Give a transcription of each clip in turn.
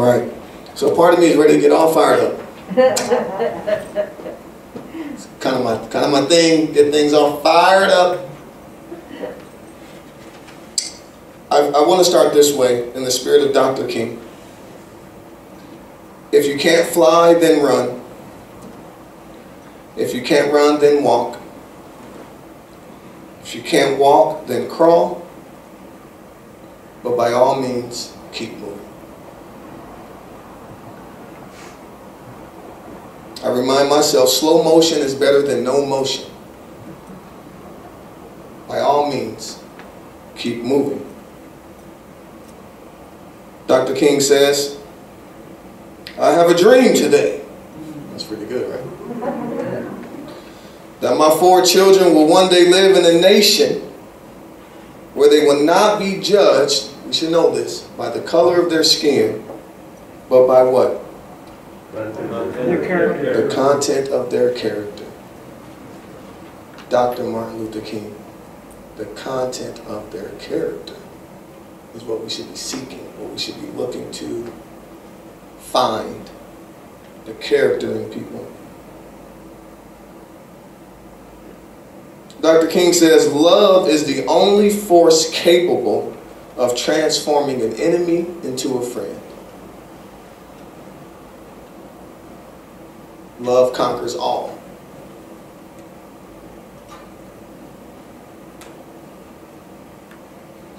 All right. So part of me is ready to get all fired up. It's kind of my thing. Get things all fired up. I want to start this way in the spirit of Dr. King. If you can't fly, then run. If you can't run, then walk. If you can't walk, then crawl. But by all means, keep moving. I remind myself, slow motion is better than no motion. By all means, keep moving. Dr. King says, I have a dream today. That's pretty good, right? That my 4 children will one day live in a nation where they will not be judged, we should know this, by the color of their skin, but by what? Their character. The content of their character. Dr. Martin Luther King. The content of their character is what we should be seeking, what we should be looking to find. The character in people. Dr. King says, love is the only force capable of transforming an enemy into a friend. Love conquers all.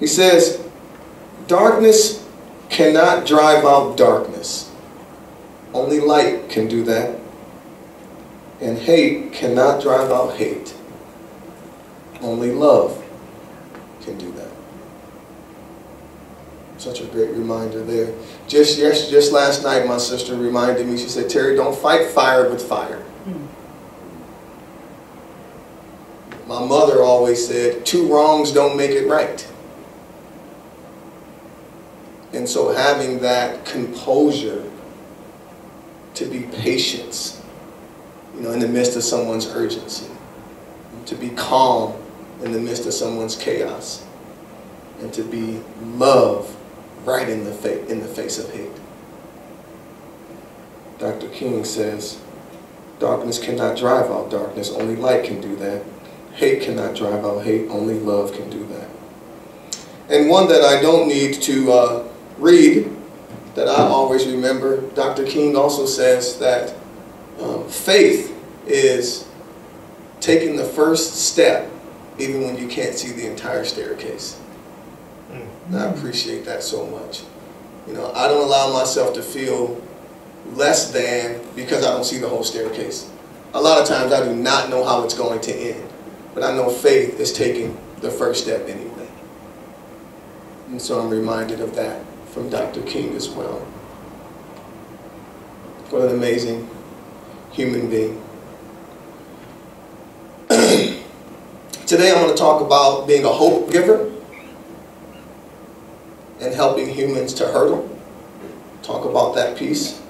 He says, darkness cannot drive out darkness. Only light can do that. And hate cannot drive out hate. Only love can do that. Such a great reminder there. Just last night, my sister reminded me, she said, Terry, don't fight fire with fire. My mother always said, 2 wrongs don't make it right. And so having that composure to be patient, in the midst of someone's urgency, to be calm in the midst of someone's chaos, and to be love right in the face of hate. Dr. King says, darkness cannot drive out darkness, only light can do that. Hate cannot drive out hate, only love can do that. And one that I don't need to read, that I always remember, Dr. King also says that faith is taking the first step even when you can't see the entire staircase. And I appreciate that so much. I don't allow myself to feel less than because I don't see the whole staircase. A lot of times I do not know how it's going to end, but I know faith is taking the first step anyway. And so I'm reminded of that from Dr. King as well. What an amazing human being. Today I want to talk about being a hope giver and helping humans to hurdle. Talk about that piece.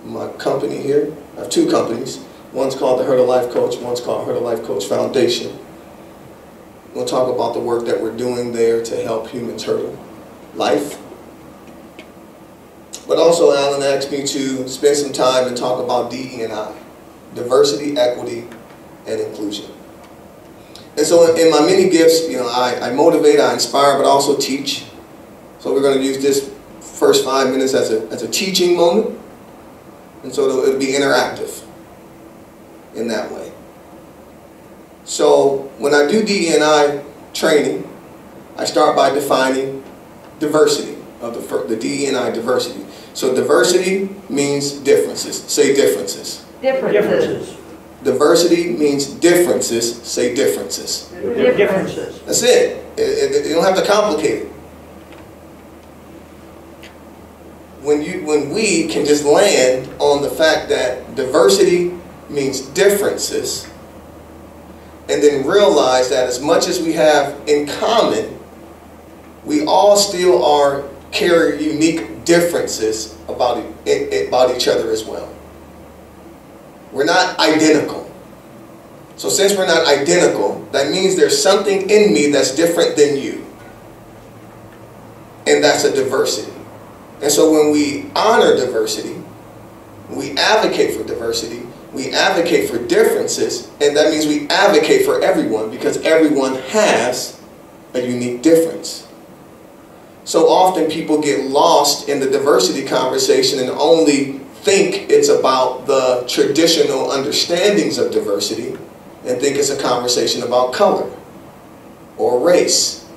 My company here, I have 2 companies. One's called the Hurdle Life Coach, one's called Hurdle Life Coach Foundation. We'll talk about the work that we're doing there to help humans hurdle life. But also Alan asked me to spend some time and talk about DE&I, diversity, equity, and inclusion. And so in my many gifts, I motivate, I inspire, but also teach. So we're going to use this first 5 minutes as a teaching moment. And so it'll be interactive in that way. So when I do DE&I training, I start by defining diversity, of the DE&I diversity. So diversity means differences. Say differences. Differences. Diversity means differences. Say differences. Differences. That's it. You don't have to complicate it. When we can just land on the fact that diversity means differences, and then realize that as much as we have in common, we all still carry unique differences about each other as well. We're not identical. So since we're not identical, that means there's something in me that's different than you. And that's a diversity. And so when we honor diversity, we advocate for diversity, we advocate for differences, and that means we advocate for everyone because everyone has a unique difference. So often people get lost in the diversity conversation and only think it's about the traditional understandings of diversity and think it's a conversation about color or race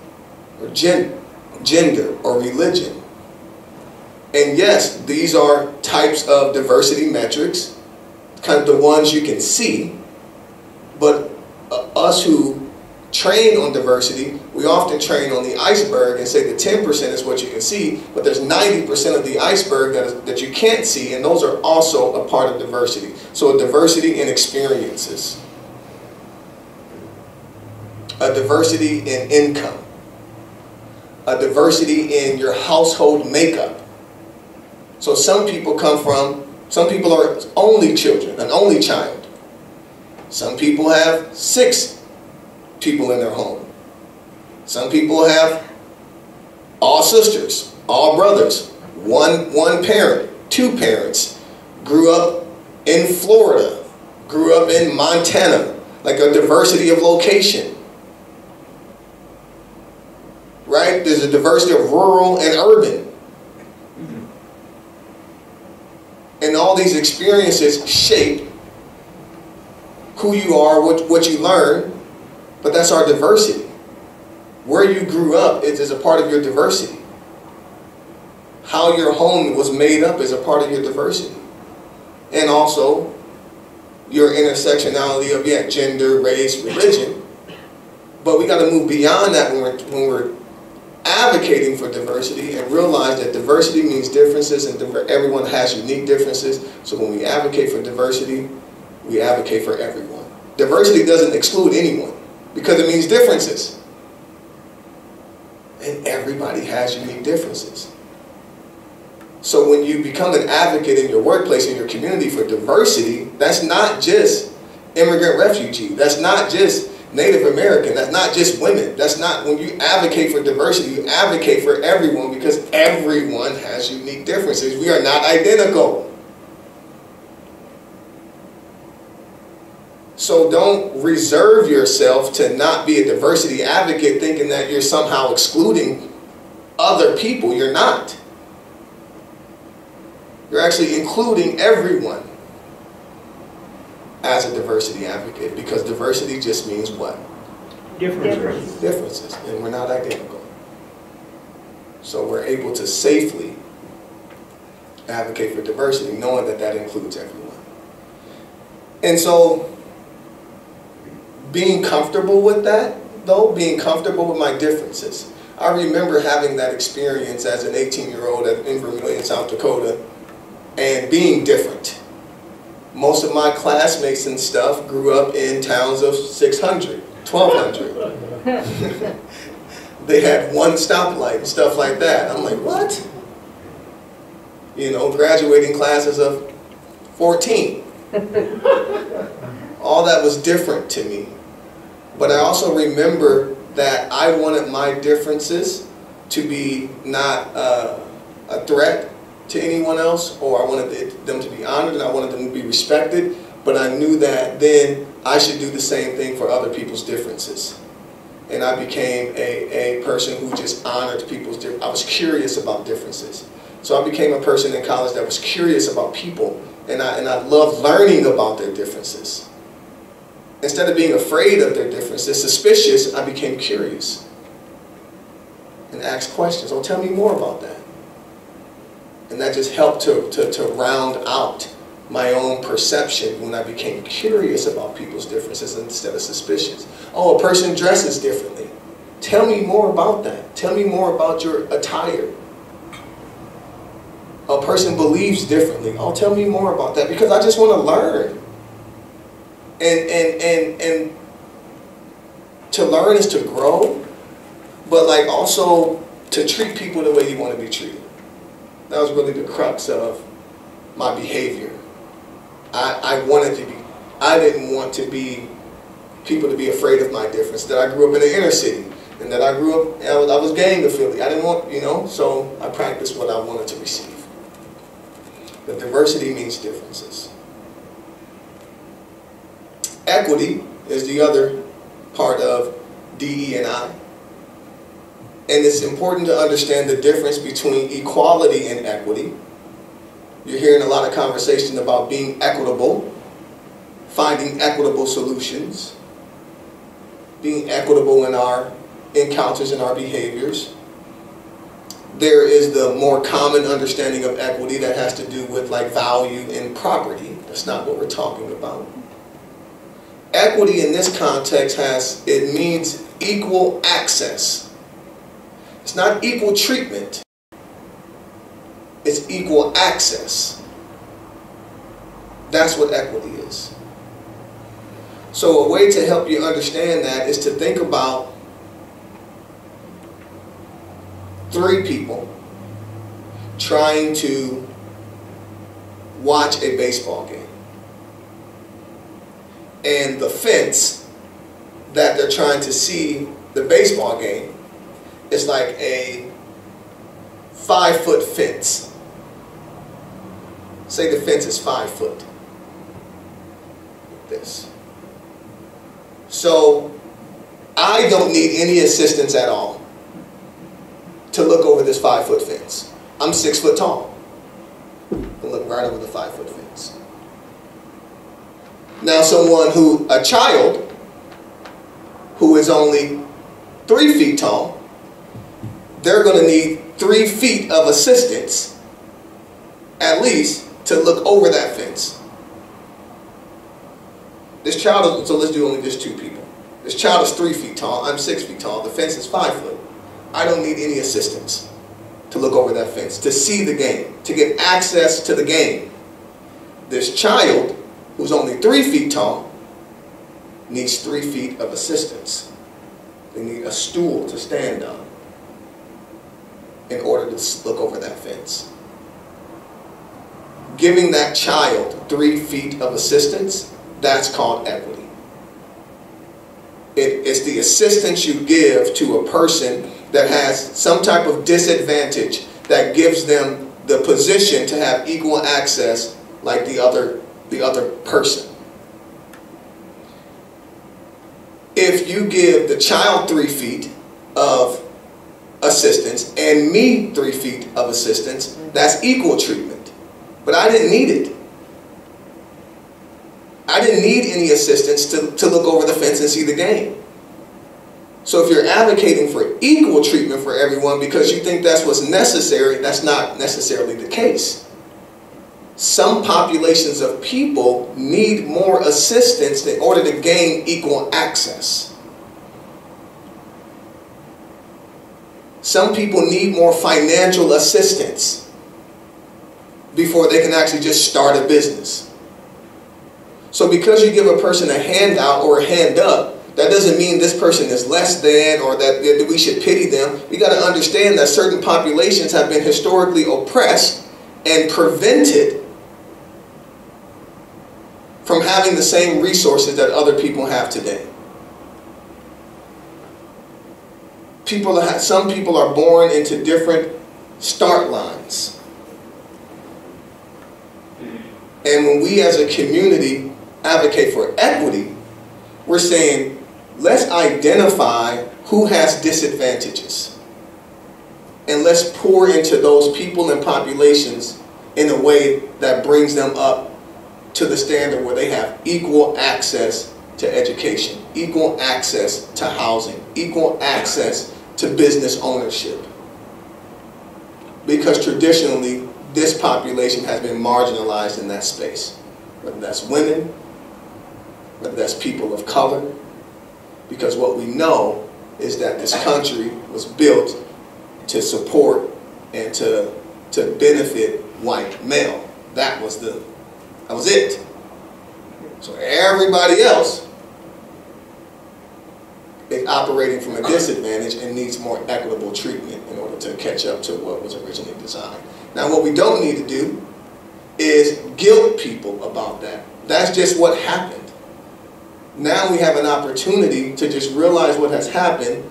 or gender or religion. And yes, these are types of diversity metrics, kind of the ones you can see, but us who train on diversity, we often train on the iceberg and say the 10% is what you can see, but there's 90% of the iceberg that you can't see, and those are also a part of diversity. So a diversity in experiences, a diversity in income, a diversity in your household makeup. So some people are only children, an only child. Some people have 6 people in their home. Some people have all sisters, all brothers, one parent, 2 parents, grew up in Florida, grew up in Montana, like a diversity of location. Right? There's a diversity of rural and urban. And all these experiences shape who you are, what you learn, but that's our diversity. Where you grew up is a part of your diversity. How your home was made up is a part of your diversity. And also your intersectionality of gender, race, religion. But we got to move beyond that when we're advocating for diversity and realize that diversity means differences and everyone has unique differences. So when we advocate for diversity, we advocate for everyone. Diversity doesn't exclude anyone because it means differences. And everybody has unique differences. So when you become an advocate in your workplace, in your community for diversity, that's not just immigrant refugee. That's not just Native American. That's not just women. That's not, when you advocate for diversity, you advocate for everyone because everyone has unique differences. We are not identical. So don't reserve yourself to not be a diversity advocate thinking that you're somehow excluding other people. You're not. You're actually including everyone as a diversity advocate because diversity just means what? Differences. Differences. And we're not identical. So we're able to safely advocate for diversity knowing that that includes everyone. And so being comfortable with that, though, being comfortable with my differences. I remember having that experience as an 18-year-old in Vermillion, South Dakota, and being different. Most of my classmates and stuff grew up in towns of 600, 1,200. They had one stoplight and stuff like that. I'm like, what? You know, graduating classes of 14. All that was different to me. But I also remember that I wanted my differences to be not a threat to anyone else, or I wanted them to be honored and I wanted them to be respected, but I knew that then I should do the same thing for other people's differences. And I became a person who just honored people's differences. I was curious about differences. So I became a person in college that was curious about people, and I loved learning about their differences. Instead of being afraid of their differences, suspicious, I became curious and asked questions. Oh, tell me more about that. And that just helped to round out my own perception when I became curious about people's differences instead of suspicious. Oh, a person dresses differently. Tell me more about that. Tell me more about your attire. A person believes differently. Oh, tell me more about that because I just want to learn. And to learn is to grow, but like also to treat people the way you want to be treated. That was really the crux of my behavior. I didn't want people to be afraid of my difference. That I grew up in the inner city. And that I grew up, I was gang affiliated. I didn't want, so I practiced what I wanted to receive. But diversity means differences. Equity is the other part of DE&I. And it's important to understand the difference between equality and equity. You're hearing a lot of conversation about being equitable, finding equitable solutions, being equitable in our encounters and our behaviors. There is the more common understanding of equity that has to do with like value and property. That's not what we're talking about. Equity in this context it means equal access. It's not equal treatment. It's equal access. That's what equity is. So a way to help you understand that is to think about 3 people trying to watch a baseball game. And the fence that they're trying to see the baseball game is like a 5-foot fence. Say the fence is 5 foot. Like this. So I don't need any assistance at all to look over this 5-foot fence. I'm 6 foot tall. I look right over the 5-foot fence. Now a child who is only 3 feet tall, they're going to need 3 feet of assistance at least to look over that fence. This child, so let's do only just 2 people. This child is 3 feet tall, I'm 6 feet tall, the fence is 5 foot. I don't need any assistance to look over that fence, to see the game, to get access to the game. This child, who's only 3 feet tall, needs 3 feet of assistance. They need a stool to stand on in order to look over that fence. Giving that child 3 feet of assistance, that's called equity. It's the assistance you give to a person that has some type of disadvantage that gives them the position to have equal access like the other person. If you give the child 3 feet of assistance and me 3 feet of assistance, that's equal treatment. But I didn't need it. I didn't need any assistance to look over the fence and see the game. So if you're advocating for equal treatment for everyone because you think that's what's necessary, that's not necessarily the case. Some populations of people need more assistance in order to gain equal access. Some people need more financial assistance before they can actually just start a business. So because you give a person a handout or a hand up, that doesn't mean this person is less than or that we should pity them. We got to understand that certain populations have been historically oppressed and prevented from having the same resources that other people have today. Some people are born into different start lines. And when we as a community advocate for equity, we're saying, let's identify who has disadvantages. And let's pour into those people and populations in a way that brings them up to the standard where they have equal access to education, equal access to housing, equal access to business ownership. Because traditionally, this population has been marginalized in that space. Whether that's women, whether that's people of color. Because what we know is that this country was built to support and to benefit white male. That was it. So everybody else is operating from a disadvantage and needs more equitable treatment in order to catch up to what was originally designed. Now what we don't need to do is guilt people about that. That's just what happened. Now we have an opportunity to just realize what has happened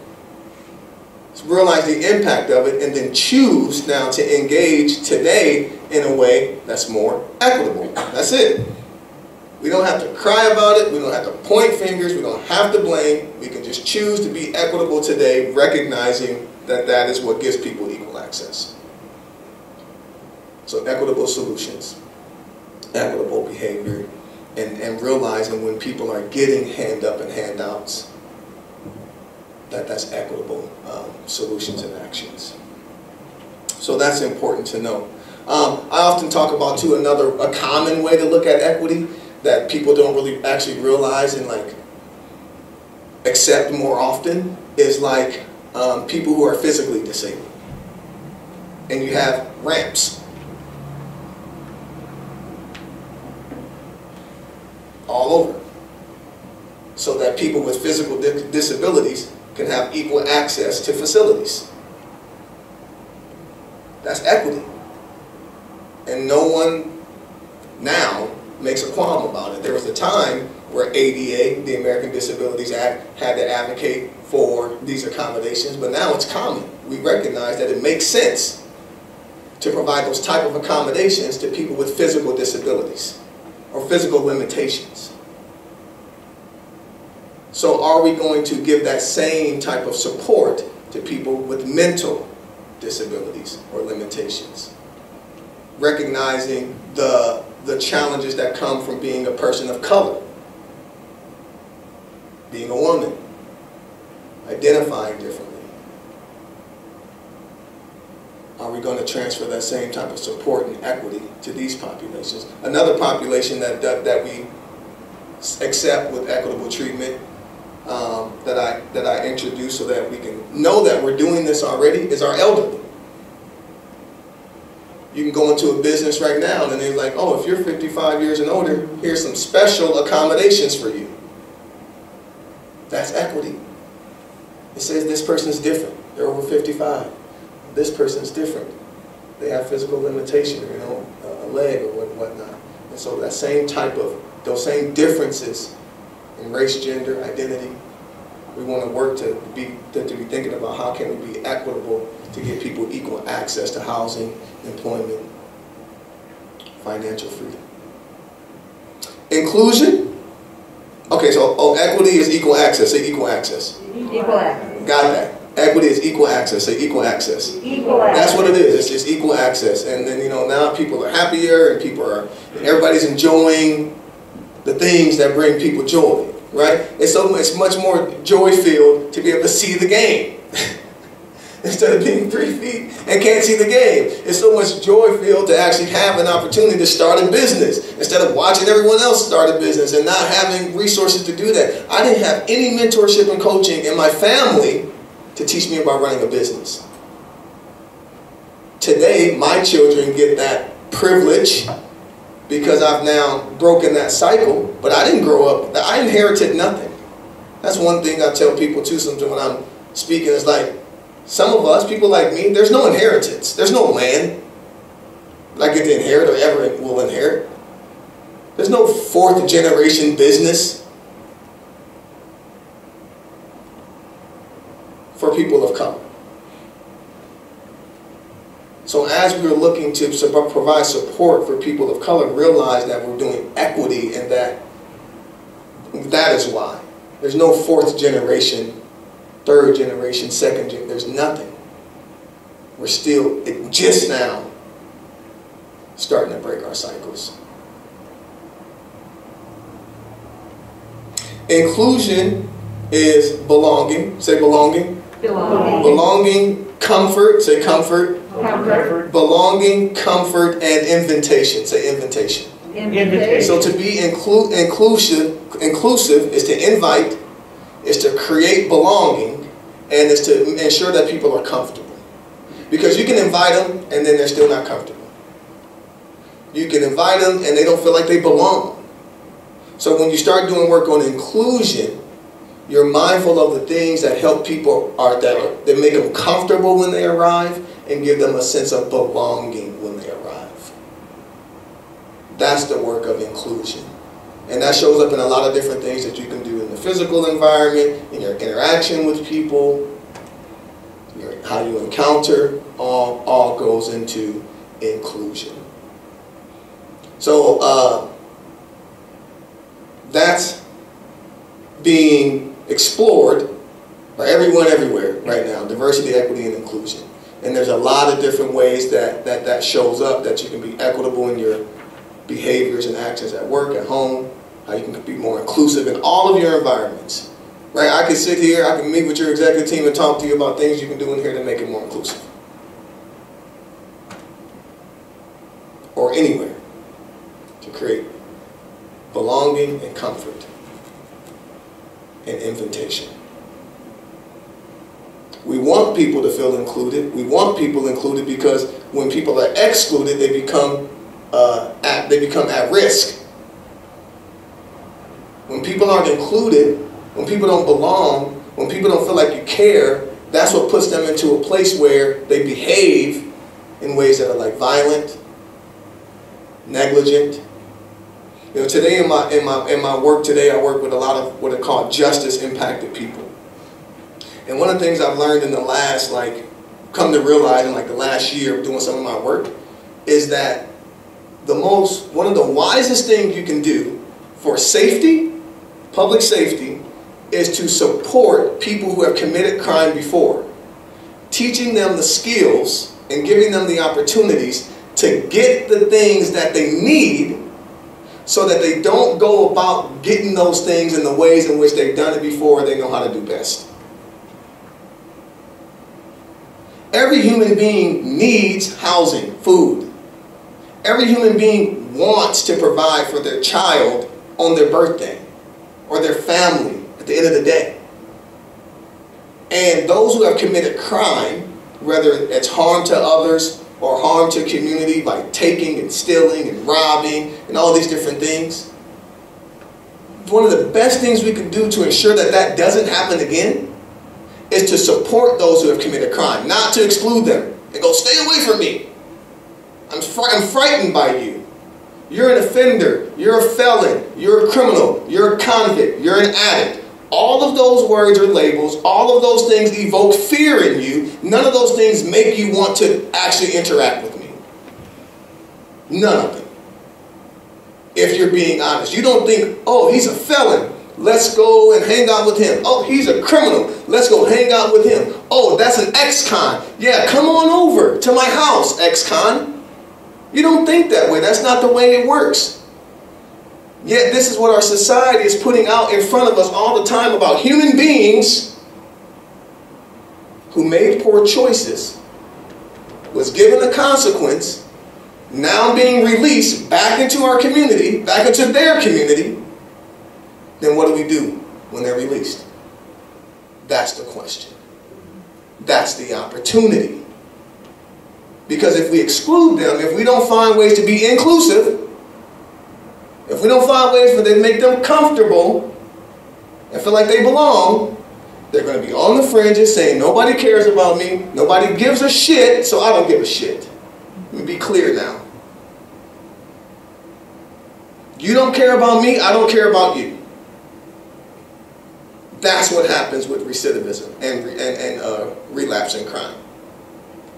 realize the impact of it, and then choose now to engage today in a way that's more equitable. That's it. We don't have to cry about it. We don't have to point fingers. We don't have to blame. We can just choose to be equitable today, recognizing that that is what gives people equal access. So equitable solutions, equitable behavior, and realizing when people are getting hand up and handouts, that's equitable solutions and actions. So that's important to know. I often talk about too a common way to look at equity that people don't really actually realize and like accept more often is like people who are physically disabled. And you have ramps. All over. So that people with physical disabilities can have equal access to facilities. That's equity. And no one now makes a qualm about it. There was a time where ADA, the American Disabilities Act, had to advocate for these accommodations, but now it's common. We recognize that it makes sense to provide those type of accommodations to people with physical disabilities or physical limitations. So are we going to give that same type of support to people with mental disabilities or limitations? Recognizing the challenges that come from being a person of color, being a woman, identifying differently. Are we going to transfer that same type of support and equity to these populations? Another population that we accept with equitable treatment that I introduce so that we can know that we're doing this already is our elderly. You can go into a business right now and they're like, oh, if you're 55 years and older, here's some special accommodations for you. That's equity. It says this person's different. They're over 55. This person's different. They have physical limitation, you know, a leg or whatnot. And so that same type of, those same differences in race, gender, identity, we want to work to be thinking about how can we be equitable to give people equal access to housing, employment, financial freedom. Inclusion. Okay, so equity is equal access. Say equal access. Equal access. Got that. Equity is equal access. Say equal access. Equal access. That's what it is. It's just equal access. And then, you know, now people are happier and everybody's enjoying the things that bring people joy, right? It's much more joy-filled to be able to see the game. Instead of being 3 feet and can't see the game. It's so much joy-filled to actually have an opportunity to start a business instead of watching everyone else start a business and not having resources to do that. I didn't have any mentorship and coaching in my family to teach me about running a business. Today, my children get that privilege because I've now broken that cycle, but I didn't grow up, I inherited nothing. That's one thing I tell people too sometimes when I'm speaking, is like, some of us, people like me, there's no inheritance. There's no land that I get to inherit or ever will inherit. There's no fourth generation business for people of color. So as we're looking to provide support for people of color, realize that we're doing equity and that is why. There's no fourth generation, third generation, second generation, there's nothing. We're still just now starting to break our cycles. Inclusion is belonging. Say belonging. Belonging. Belonging, comfort. Say comfort. Comfort. Belonging, comfort, and invitation. Say invitation. Invitation. So to be inclusive is to invite, is to create belonging, and is to ensure that people are comfortable. Because you can invite them and then they're still not comfortable. You can invite them and they don't feel like they belong. So when you start doing work on inclusion, you're mindful of the things that help people, that make them comfortable when they arrive and give them a sense of belonging when they arrive. That's the work of inclusion. And that shows up in a lot of different things that you can do in the physical environment, in your interaction with people, how you encounter, all goes into inclusion. So that's being explored by everyone everywhere right now, diversity, equity, and inclusion. And there's a lot of different ways that shows up, that you can be equitable in your behaviors and actions at work, at home, how you can be more inclusive in all of your environments. Right? I can sit here, I can meet with your executive team and talk to you about things you can do in here to make it more inclusive. Or anywhere, to create belonging and comfort and invitation. We want people to feel included. We want people included because when people are excluded, they become at risk. When people aren't included, when people don't belong, when people don't feel like you care, that's what puts them into a place where they behave in ways that are like violent, negligent. You know, today in my work today, I work with a lot of what are called justice impacted people. And one of the things I've learned in the last, come to realize in the last year of doing some of my work, is that one of the wisest things you can do for safety, public safety, is to support people who have committed crime before. Teaching them the skills and giving them the opportunities to get the things that they need so that they don't go about getting those things in the ways in which they've done it before they know how to do best. Every human being needs housing, food. Every human being wants to provide for their child on their birthday or their family at the end of the day. And those who have committed crime, whether it's harm to others or harm to community by taking and stealing and robbing and all these different things, one of the best things we can do to ensure that that doesn't happen again is to support those who have committed crime, not to exclude them and go, stay away from me. I'm frightened by you. You're an offender. You're a felon. You're a criminal. You're a convict. You're an addict. All of those words or labels, all of those things evoke fear in you. None of those things make you want to actually interact with me. None of them. If you're being honest. You don't think, oh, he's a felon. Let's go and hang out with him. Oh, he's a criminal. Let's go hang out with him. Oh, that's an ex-con. Yeah, come on over to my house, ex-con. You don't think that way. That's not the way it works. Yet this is what our society is putting out in front of us all the time about human beings who made poor choices, was given a consequence, now being released back into our community, back into their community. Then what do we do when they're released? That's the question. That's the opportunity. Because if we exclude them, if we don't find ways to be inclusive, if we don't find ways for them to make them comfortable and feel like they belong, they're going to be on the fringes saying, nobody cares about me, nobody gives a shit, so I don't give a shit. Let me be clear now. You don't care about me, I don't care about you. That's what happens with recidivism and relapse in crime.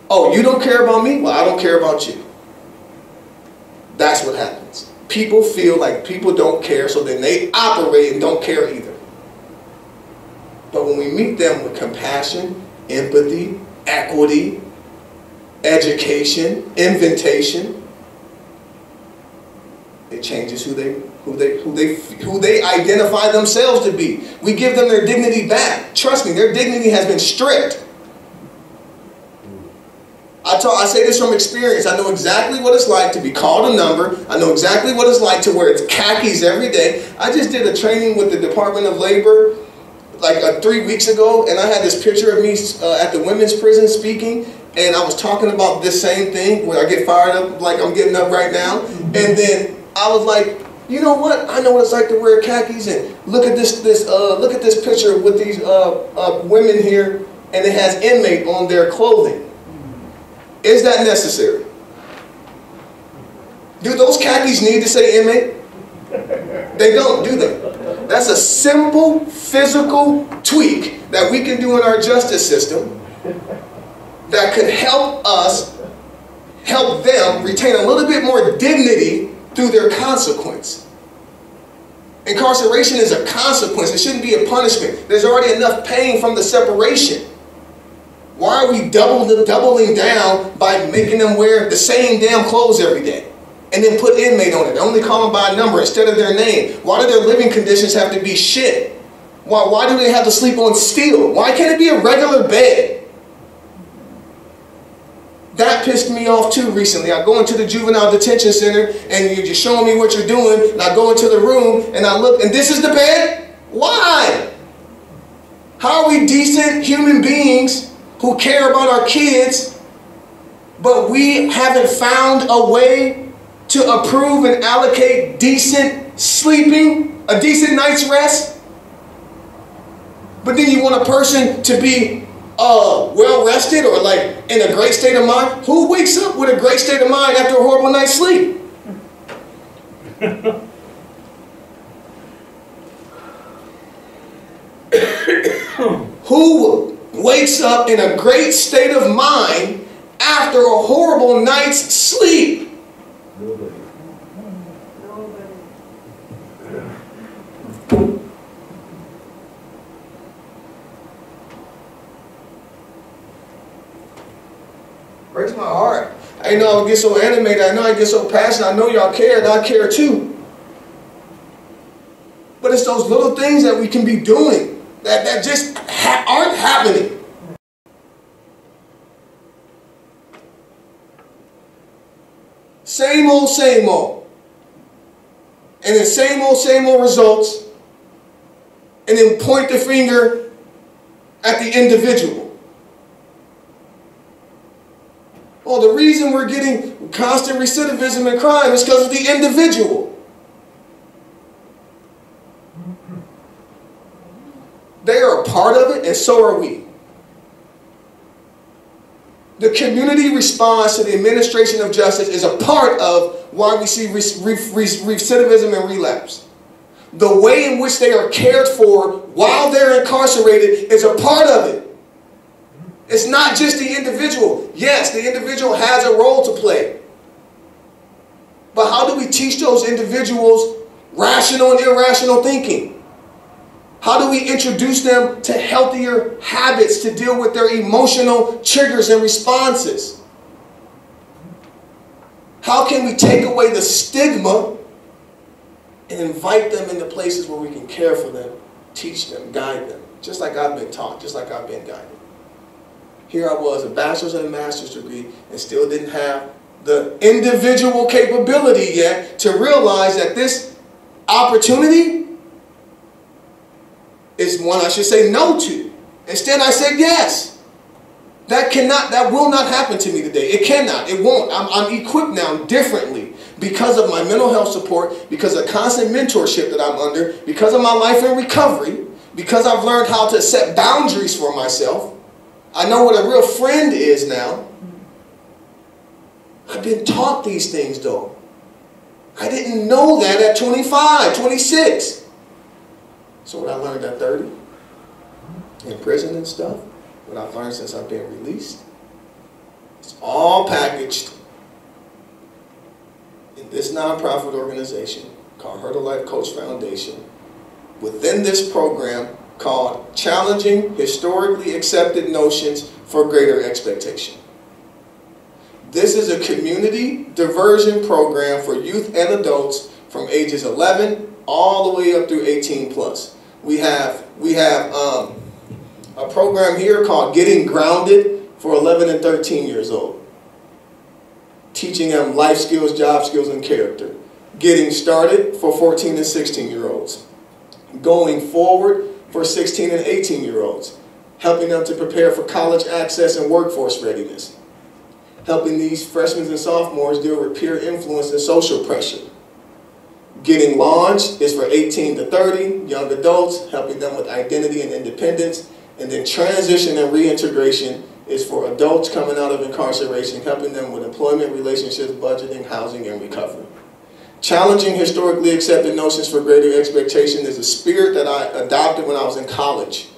Oh, you don't care about me? Well, I don't care about you. That's what happens. People feel like people don't care, so then they operate and don't care either. But when we meet them with compassion, empathy, equity, education, invitation, it changes who they identify themselves to be. We give them their dignity back. Trust me, their dignity has been stripped. I say this from experience. I know exactly what it's like to be called a number. I know exactly what it's like to wear its khakis every day. I just did a training with the Department of Labor like 3 weeks ago, and I had this picture of me at the women's prison speaking, and I was talking about this same thing where I get fired up like I'm getting up right now, and then I was like, you know what? I know what it's like to wear khakis, and look at this picture with these women here, and it has inmate on their clothing. Is that necessary? Do those khakis need to say inmate? They don't, do they? That's a simple physical tweak that we can do in our justice system that could help us, help them retain a little bit more dignity through their consequence. Incarceration is a consequence. It shouldn't be a punishment. There's already enough pain from the separation. Why are we doubling down by making them wear the same damn clothes every day? And then put inmate on it. Only call them by a number instead of their name. Why do their living conditions have to be shit? Why do they have to sleep on steel? Why can't it be a regular bed? That pissed me off too recently. I go into the juvenile detention center and you're just showing me what you're doing, and I go into the room and I look and this is the bed? Why? How are we decent human beings who care about our kids, but we haven't found a way to approve and allocate decent sleeping, a decent night's rest? But then you want a person to be well rested or like in a great state of mind. Who wakes up with a great state of mind after a horrible night's sleep? Who wakes up in a great state of mind after a horrible night's sleep? Nobody. Breaks my heart. I know I would get so animated. I know I get so passionate. I know y'all care, and I care too. But it's those little things that we can be doing that just aren't happening. Same old, same old. And then same old results. And then point the finger at the individual. Well, the reason we're getting constant recidivism and crime is because of the individual. They are a part of it, and so are we. The community response to the administration of justice is a part of why we see recidivism and relapse. The way in which they are cared for while they're incarcerated is a part of it. It's not just the individual. Yes, the individual has a role to play. But how do we teach those individuals rational and irrational thinking? How do we introduce them to healthier habits to deal with their emotional triggers and responses? How can we take away the stigma and invite them into places where we can care for them, teach them, guide them, just like I've been taught, just like I've been guided. Here I was, a bachelor's and a master's degree, and still didn't have the individual capability yet to realize that this opportunity is one I should say no to. Instead, I said yes. That will not happen to me today. It cannot. It won't. I'm equipped now differently because of my mental health support, because of constant mentorship that I'm under, because of my life in recovery, because I've learned how to set boundaries for myself. I know what a real friend is now. I've been taught these things though. I didn't know that at 25, 26. So what I learned at 30, in prison and stuff, what I've learned since I've been released, it's all packaged in this nonprofit organization called Her to Life Coach Foundation, within this program called Challenging Historically Accepted Notions for Greater Expectation. This is a community diversion program for youth and adults from ages 11 all the way up through 18 plus. We have a program here called Getting Grounded for 11 and 13 years old. Teaching them life skills, job skills, and character. Getting Started for 14 and 16-year-olds. Going Forward for 16 and 18-year-olds. Helping them to prepare for college access and workforce readiness. Helping these freshmen and sophomores deal with peer influence and social pressure. Getting Launched is for 18 to 30, young adults, helping them with identity and independence. And then Transition and Reintegration is for adults coming out of incarceration, helping them with employment, relationships, budgeting, housing, and recovery. Challenging Historically Accepted Notions for Greater Expectation is a spirit that I adopted when I was in college.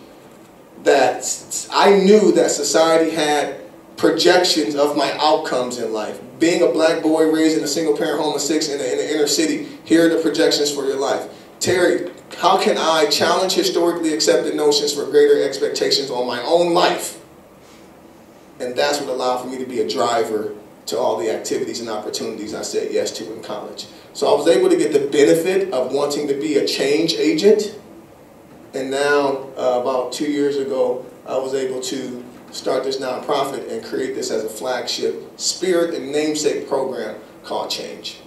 That I knew that society had projections of my outcomes in life. Being a black boy raised in a single parent home of 6 in the inner city, here are the projections for your life. Terry, how can I challenge historically accepted notions for greater expectations on my own life? And that's what allowed for me to be a driver to all the activities and opportunities I said yes to in college. So I was able to get the benefit of wanting to be a change agent. And now, about 2 years ago, I was able to start this nonprofit and create this as a flagship spirit and namesake program called Change.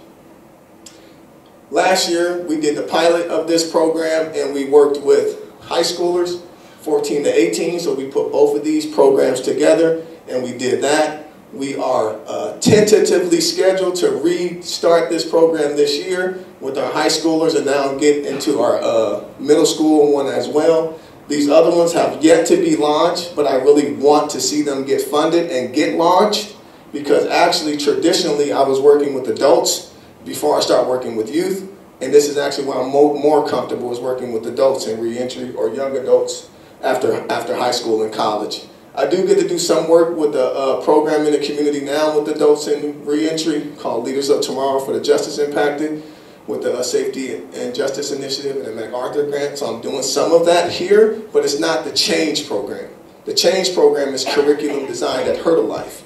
Last year, we did the pilot of this program, and we worked with high schoolers, 14 to 18, so we put both of these programs together, and we did that. We are tentatively scheduled to restart this program this year with our high schoolers, and now get into our middle school one as well. These other ones have yet to be launched, but I really want to see them get funded and get launched, because actually traditionally I was working with adults before I start working with youth, and this is actually where I'm more comfortable, is working with adults in reentry or young adults after high school and college. I do get to do some work with a program in the community now with adults in reentry called Leaders of Tomorrow for the Justice Impacted, with the Safety and Justice Initiative and the MacArthur Grant. So I'm doing some of that here, but it's not the Change program. The Change program is curriculum designed at Life.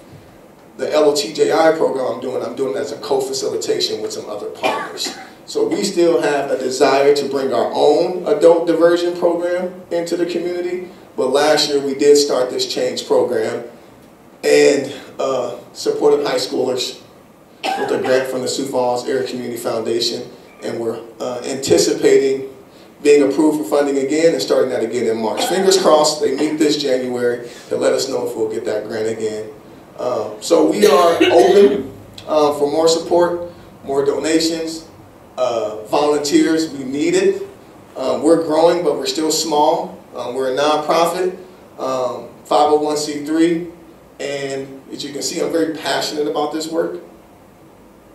The LOTJI program I'm doing as a co-facilitation with some other partners. So we still have a desire to bring our own adult diversion program into the community, but last year we did start this Change program and supported high schoolers with a grant from the Sioux Falls Area Community Foundation, and we're anticipating being approved for funding again and starting that again in March. Fingers crossed, they meet this January to let us know if we'll get that grant again. So we are open for more support, more donations, volunteers. We need it. We're growing, but we're still small. We're a nonprofit, 501c3, and as you can see, I'm very passionate about this work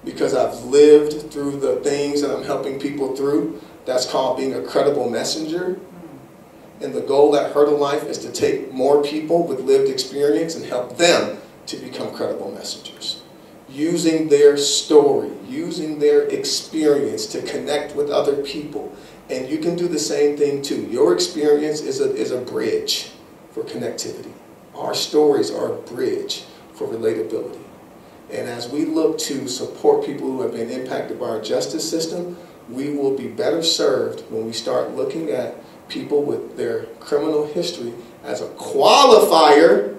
because I've lived through the things that I'm helping people through. That's called being a credible messenger. And the goal at Life is to take more people with lived experience and help them to become credible messengers, using their story, using their experience to connect with other people. And you can do the same thing too. Your experience is a bridge for connectivity. Our stories are a bridge for relatability. And as we look to support people who have been impacted by our justice system, we will be better served when we start looking at people with their criminal history as a qualifier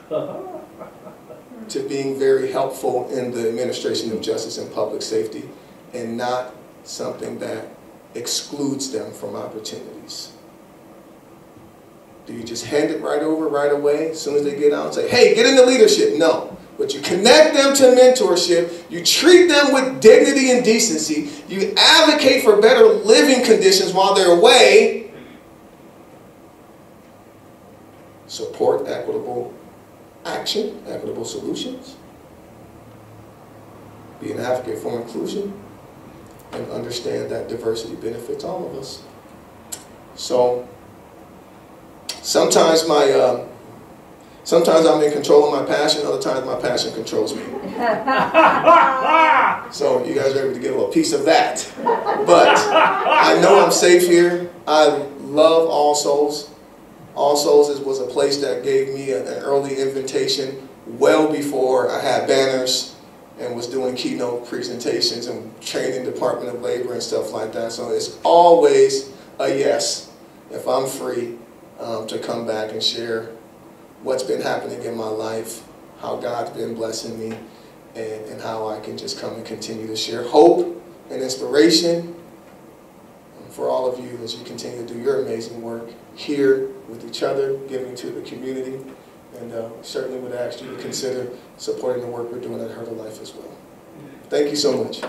to being very helpful in the administration of justice and public safety, and not something that excludes them from opportunities. Do you just hand it right over right away as soon as they get out and say, hey, get into leadership? No. But you connect them to mentorship, you treat them with dignity and decency, you advocate for better living conditions while they're away, support equitable action, equitable solutions, be an advocate for inclusion, and understand that diversity benefits all of us. So sometimes sometimes I'm in control of my passion, other times my passion controls me. So you guys are able to get a little piece of that. But I know I'm safe here. I love All Souls. All Souls was a place that gave me an early invitation well before I had banners and was doing keynote presentations and training Department of Labor and stuff like that. So it's always a yes if I'm free to come back and share what's been happening in my life, how God's been blessing me, and how I can just come and continue to share hope and inspiration for all of you as you continue to do your amazing work here with each other, giving to the community, and certainly would ask you to consider supporting the work we're doing at Life as well. Thank you so much.